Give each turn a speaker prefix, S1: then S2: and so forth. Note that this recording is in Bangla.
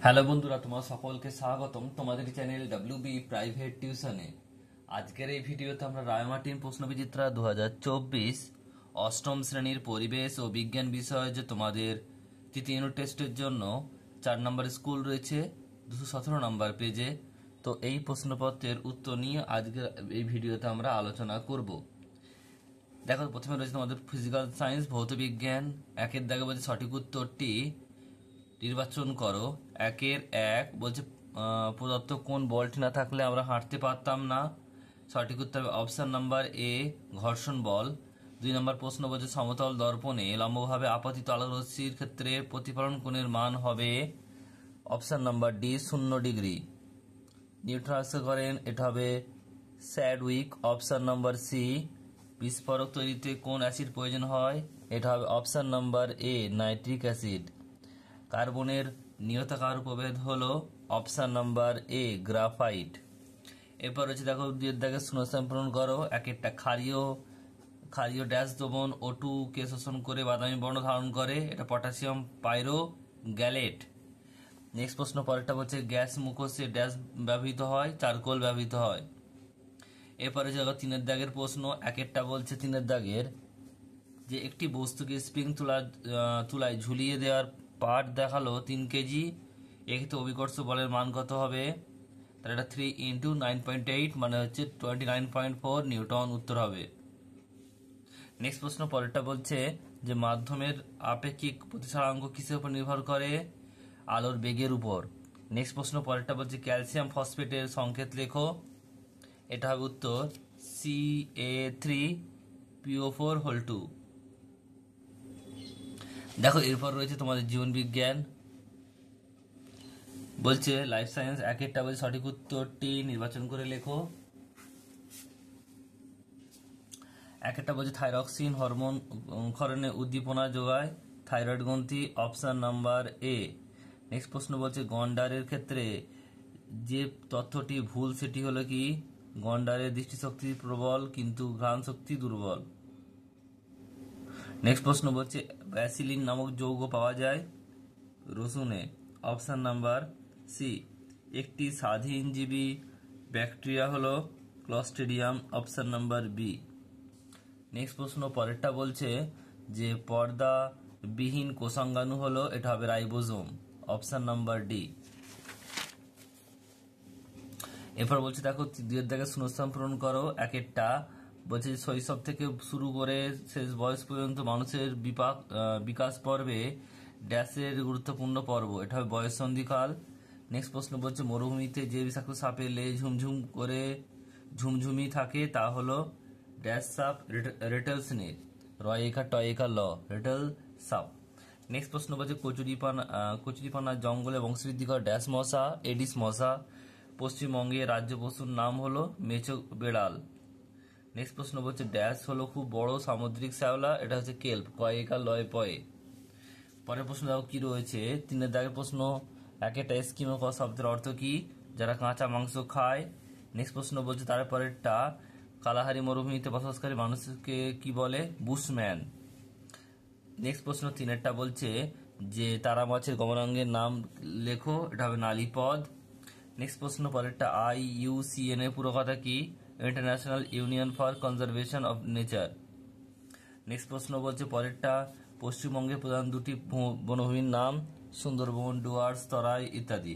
S1: হ্যালো বন্ধুরা, তোমার সকলকে স্বাগতম তোমাদের চ্যানেল WB প্রাইভেট টিউশনে। আজকের এই ভিডিওতে আমরা রায়মার্টিন প্রশ্নবিচিত্রা 2024 অষ্টম শ্রেণীর পরিবেশ ও বিজ্ঞান বিষয়ে যে তোমাদের তৃতীয় ইউনিট টেস্টের জন্য 4 নম্বর স্কুল রয়েছে 217 নম্বর পেজে, তো এই প্রশ্নপত্রের উত্তর নিয়ে আজকের এই ভিডিওতে আমরা আলোচনা করব। দেখো, প্রথমে রয়েছে তোমাদের ফিজিক্যাল সায়েন্স ভৌত বিজ্ঞান। একের দাগে বলছে সঠিক উত্তরটি নির্বাচন করো। একের এক বলছে প্রদত্ত কোন বলটি না থাকলে আমরা হাঁটতে পারতাম না। সঠিক উত্তর হবে অপশন নাম্বার এ, ঘর্ষণ বল। 2 নম্বর প্রশ্ন বলছে সমতল দর্পণে লম্বভাবে আপতিত আলোরশ্মির ক্ষেত্রে প্রতিফলন কোণের মান হবে। Option number D, 0 degree. Newton আবিষ্কার করেন, এটা হবে স্যাডউইক। Option number C. বিস্ফোরক তৈরিতে কোন অ্যাসিড প্রয়োজন হয়? এটা হবে option number A, nitric acid. কার্বনের নিয়তাকার প্রভেদ হলো অপশন নাম্বার এ, গ্রাফাইট। এরপর হচ্ছে দেখো, দুইয়ের দাগে শূন্যস্থান পূরণ করো। এক একটা ক্ষারীয় ড্যাশ দ্রবণ O2 কে শোষণ করে বাদামি বর্ণ ধারণ করে, এটা পটাশিয়াম পাইরো গ্যালেট। নেক্সট প্রশ্ন পরেরটা বলছে গ্যাস মুখোশে ড্যাশ ব্যবহৃত হয়? চারকোল ব্যবহৃত হয়। এরপরে দেখো 3-এর দাগের প্রশ্ন। এক একটা বলছে 3-এর দাগের যে একটি বস্তুকে স্প্রিং তুলায় ঝুলিয়ে দেওয়ার পাঠ দেখালো 3 কেজি, এক্ষেত্রে অভিকর্ষ বলের মান কত হবে? তাহলে এটা 3 × 9.8 মানে হচ্ছে 29.4 নিউটন উত্তর হবে। নেক্সট প্রশ্ন পরেরটা বলছে যে মাধ্যমের আপেক্ষিক প্রতিসরাঙ্ক কিসের উপর নির্ভর করে? আলোর বেগের উপর। নেক্সট প্রশ্ন পরেরটা বলছে ক্যালসিয়াম ফসফেটের সংকেত লেখো। এটা হবে উত্তর Ca3PO4(2). দেখো, এরপর রয়েছে তোমাদের জীবন বিজ্ঞান। বলছে লাইফ সায়েন্স। এক একটা বলছে সঠিক উত্তরটি নির্বাচন করে লেখো। এক একটা বলছে থাইরক্সিন হরমোন ক্ষরণে উদ্দীপনা যোগায় থাইরয়েড গ্রন্থি। Option number A. নেক্সট প্রশ্ন বলছে গন্ডারের ক্ষেত্রে যে তথ্যটি ভুল সেটি হলো কি? গন্ডারের দৃষ্টিশক্তি প্রবল কিন্তু ঘ্রাণ শক্তি দুর্বল। নেক্সট প্রশ্ন বলছে ব্যাসিলিন নামক যৌগ পাওয়া যায় রসুনে। Option number C. একটি স্বাধীনজীবী ব্যাকটেরিয়া হলো Clostridium. Option number B. Next প্রশ্ন পরেরটা বলছে যে পর্দাবিহীন কোষাঙ্গাণু হলো, এটা হবে রাইবোজোম। Option number D. এরপর বলছে দেখো, 2-এর দাগে শূন্যস্থান পূরণ করো। এক একটা বলছে শৈশব থেকে শুরু করে শেষ বয়স পর্যন্ত মানুষের বিকাশ পর্বে ড্যাশের গুরুত্বপূর্ণ পর্ব, এটা হবে বয়ঃসন্ধিকাল। নেক্সট প্রশ্ন বলছে মরুভূমিতে যে বিষাক্ত সাপের লেজ ঝুমঝুমি থাকে তা হলো ড্যাশ সাপ, রেটেল স্নেক। র ল, রেটেল সাপ। নেক্সট প্রশ্ন বলছে কচুরিপানা জঙ্গলে বংশবৃদ্ধি করে ড্যাশ মশা, এডিস মশা। পশ্চিমবঙ্গের রাজ্য পশুর নাম হলো মেচো বেড়াল। নেক্সট প্রশ্ন বলছে ড্যাশ হলো খুব বড় সামুদ্রিক শ্যাওলা, এটা হচ্ছে কেল্প। লয় পয়ে। পরের প্রশ্ন দেখো কি রয়েছে 3-এর দাগের প্রশ্ন। এক একটা এস্কিমো শব্দের অর্থ কি? যারা কাঁচা মাংস খায়। নেক্সট প্রশ্ন বলছে তারপরেরটা কালাহারি মরুভূমিতে বসবাসকারী মানুষকে কি বলে? বুশম্যান। নেক্সট প্রশ্ন 3-এরটা বলছে যে তারা মাছের গমনাঙ্গের নাম লেখো, এটা হবে নালীপদ। নেক্সট প্রশ্ন পরেরটা IUCN এর পুরো কথা কি? International union for conservation of nature. Next প্রশ্ন বলছে পরেরটা পশ্চিমবঙ্গের প্রধান 2টি বনভূমির নাম সুন্দরবন, ডুয়ার্স, তরাই ইত্যাদি।